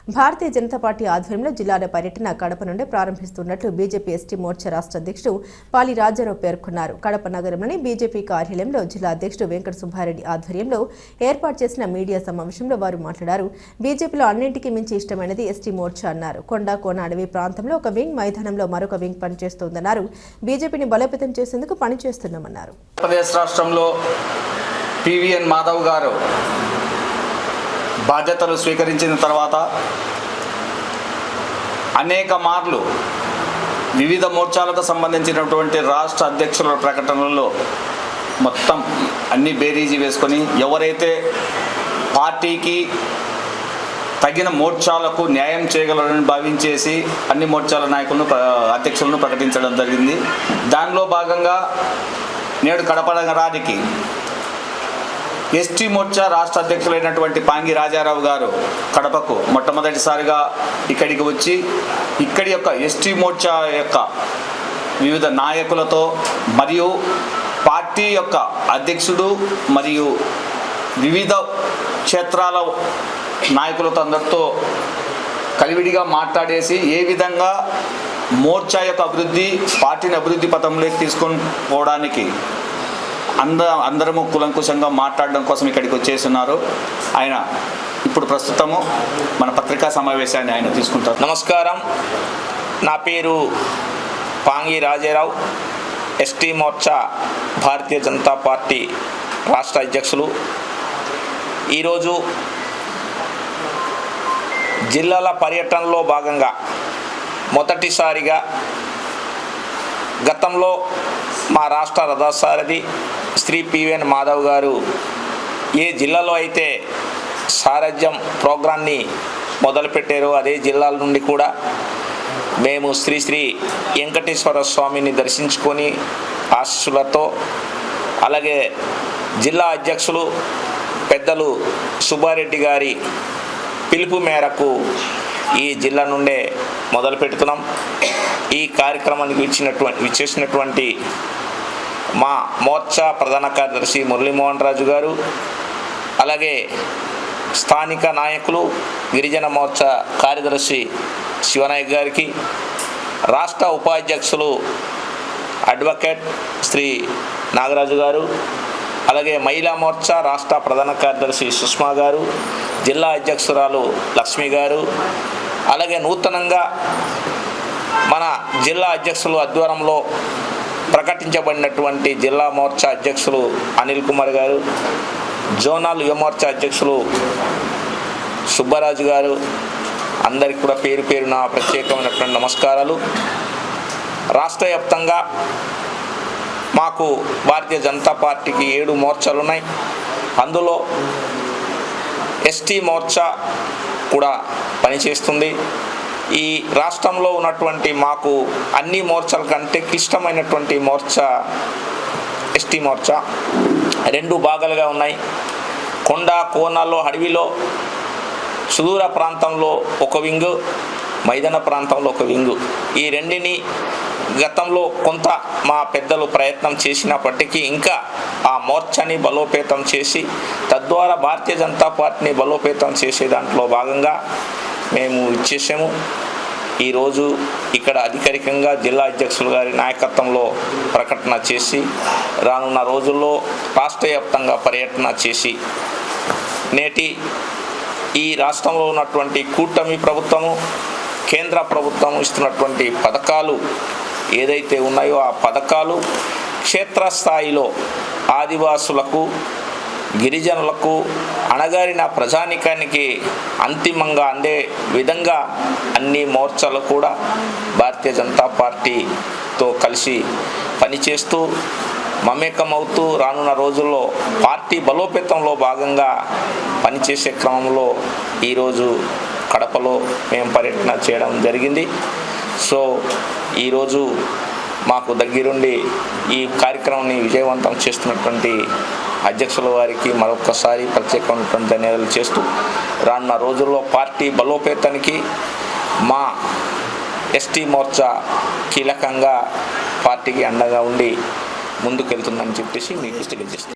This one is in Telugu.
భారతీయ జనతా పార్టీ ఆధ్వర్యంలో జిల్లాల పర్యటన కడప నుండి ప్రారంభిస్తున్నట్లు బీజేపీ ఎస్టీ మోర్చా రాష్ట్ర అధ్యక్షుడు పాలి రాజారావు పేర్కొన్నారు. కడప నగరంలోని బీజేపీ కార్యాలయంలో జిల్లా అధ్యక్షుడు వెంకట సుబ్బారెడ్డి ఆధ్వర్యంలో ఏర్పాటు చేసిన మీడియా సమావేశంలో వారు మాట్లాడారు. బీజేపీలో అన్నింటికీ మించి ఇష్టమైనది ఎస్టీ మోర్చా అన్నారు. కొండ కోన అడవి ప్రాంతంలో ఒక వింగ్, మైదానంలో మరొక వింగ్ పనిచేస్తోందన్నారు. బీజేపీని బలోపేతం చేసేందుకు పనిచేస్తున్నామన్నారు. ఆంధ్రప్రదేశ్ రాష్ట్రంలో పివిఎన్ మాధవ్ గారు బాధ్యతలు స్వీకరించిన తర్వాత అనేక మార్లు వివిధ మోర్చాలకు సంబంధించినటువంటి రాష్ట్ర అధ్యక్షుల ప్రకటనల్లో మొత్తం అన్ని బేరీజీ వేసుకొని ఎవరైతే పార్టీకి తగిన మోర్చాలకు న్యాయం చేయగలరని భావించేసి అన్ని మోర్చాల నాయకులను అధ్యక్షులను ప్రకటించడం జరిగింది. దానిలో భాగంగా నేడు కడప నగరానికి ఎస్టీ మోర్చా రాష్ట్ర అధ్యక్షులైనటువంటి పాంగి రాజారావు గారు కడపకు మొట్టమొదటిసారిగా ఇక్కడికి వచ్చి ఇక్కడి యొక్క ఎస్టీ మోర్చా యొక్క వివిధ నాయకులతో మరియు పార్టీ యొక్క అధ్యక్షుడు మరియు వివిధ క్షేత్రాల నాయకులతో అందరితో కలివిడిగా మాట్లాడేసి ఏ విధంగా మోర్చా యొక్క అభివృద్ధి, పార్టీని అభివృద్ధి పథంలోకి తీసుకొని పోవడానికి అందరము కులంకుశంగా మాట్లాడడం కోసం ఇక్కడికి వచ్చేస్తున్నారు. ఆయన ఇప్పుడు ప్రస్తుతము మన పత్రికా సమావేశాన్ని ఆయన తీసుకుంటారు. నమస్కారం, నా పేరు పాంగి రాజారావు, ఎస్టీ మోర్చా భారతీయ జనతా పార్టీ రాష్ట్ర అధ్యక్షులు. ఈరోజు జిల్లాల పర్యటనలో భాగంగా మొదటిసారిగా గతంలో మా రాష్ట్ర రథసారథి శ్రీ పివిఎన్ మాధవ్ గారు ఏ జిల్లాలో అయితే సారథ్యం ప్రోగ్రాన్ని మొదలుపెట్టారో అదే జిల్లాల నుండి కూడా మేము శ్రీ శ్రీ వెంకటేశ్వర స్వామిని దర్శించుకొని ఆశీస్సులతో, అలాగే జిల్లా అధ్యక్షులు పెద్దలు సుబ్బారెడ్డి గారి పిలుపు మేరకు ఈ జిల్లా నుండే మొదలు పెడుతున్నాం. ఈ కార్యక్రమానికి విచ్చేసినటువంటి మా మోర్చా ప్రధాన కార్యదర్శి మురళీమోహన్ రాజు గారు, అలాగే స్థానిక నాయకులు గిరిజన మోర్చా కార్యదర్శి శివనాయక్ గారికి, రాష్ట్ర ఉపాధ్యక్షులు అడ్వకేట్ శ్రీ నాగరాజు గారు, అలాగే మహిళా మోర్చా రాష్ట్ర ప్రధాన కార్యదర్శి సుష్మా గారు, జిల్లా అధ్యక్షురాలు లక్ష్మి గారు, అలాగే నూతనంగా మన జిల్లా అధ్యక్షులు ఆధ్వర్యంలో ప్రకటించబడినటువంటి జిల్లా మోర్చా అధ్యక్షులు అనిల్ కుమార్ గారు, జోనల్ యువ మోర్చా అధ్యక్షులు సుబ్బరాజు గారు, అందరికీ కూడా పేరు పేరున ప్రత్యేకమైనటువంటి నమస్కారాలు. రాష్ట్ర వ్యాప్తంగా మాకు భారతీయ జనతా పార్టీకి 7 మోర్చాలు ఉన్నాయి. అందులో ఎస్టీ మోర్చా కూడా పనిచేస్తుంది. ఈ రాష్ట్రంలో ఉన్నటువంటి మాకు అన్ని మోర్చాల కంటే క్లిష్టమైనటువంటి మోర్చా ఎస్టీ మోర్చా. 2 భాగాలుగా ఉన్నాయి. కొండ కోనలో అడవిలో సుదూర ప్రాంతంలో ఒక వింగు, మైదాన ప్రాంతంలో ఒక వింగు. ఈ రెండిని గతంలో కొంత మా పెద్దలు ప్రయత్నం చేసినప్పటికీ ఇంకా ఆ మోర్చాని బలోపేతం చేసి తద్వారా భారతీయ జనతా పార్టీని బలోపేతం చేసే దాంట్లో భాగంగా మేము ఇచ్చేసాము. ఈరోజు ఇక్కడ అధికారికంగా జిల్లా అధ్యక్షులు గారి నాయకత్వంలో ప్రకటన చేసి రానున్న రోజుల్లో రాష్ట్ర వ్యాప్తంగా పర్యటన చేసి నేటి ఈ రాష్ట్రంలో ఉన్నటువంటి కూటమి ప్రభుత్వము, కేంద్ర ప్రభుత్వం ఇస్తున్నటువంటి పథకాలు ఏదైతే ఉన్నాయో ఆ పథకాలు క్షేత్రస్థాయిలో ఆదివాసులకు, గిరిజనులకు, అణగారిన ప్రజానికానికి అంతిమంగా అందే విధంగా అన్ని మోర్చాలు కూడా భారతీయ జనతా పార్టీతో కలిసి పనిచేస్తూ మమేకమవుతూ రానున్న రోజుల్లో పార్టీ బలోపేతంలో భాగంగా పనిచేసే క్రమంలో ఈరోజు కడపలో మేము పర్యటన చేయడం జరిగింది. సో ఈరోజు మాకు దగ్గరుండి ఈ కార్యక్రమాన్ని విజయవంతం చేస్తున్నటువంటి అధ్యక్షుల వారికి మరొకసారి ప్రత్యేకమైనటువంటి ధన్యవాదాలు చేస్తూ రానున్న రోజుల్లో పార్టీ బలోపేతానికి మా ఎస్టీ మోర్చా కీలకంగా పార్టీకి అండగా ఉండి ముందుకెళ్తుందని చెప్పేసి మీకు తెలియజేస్తాను.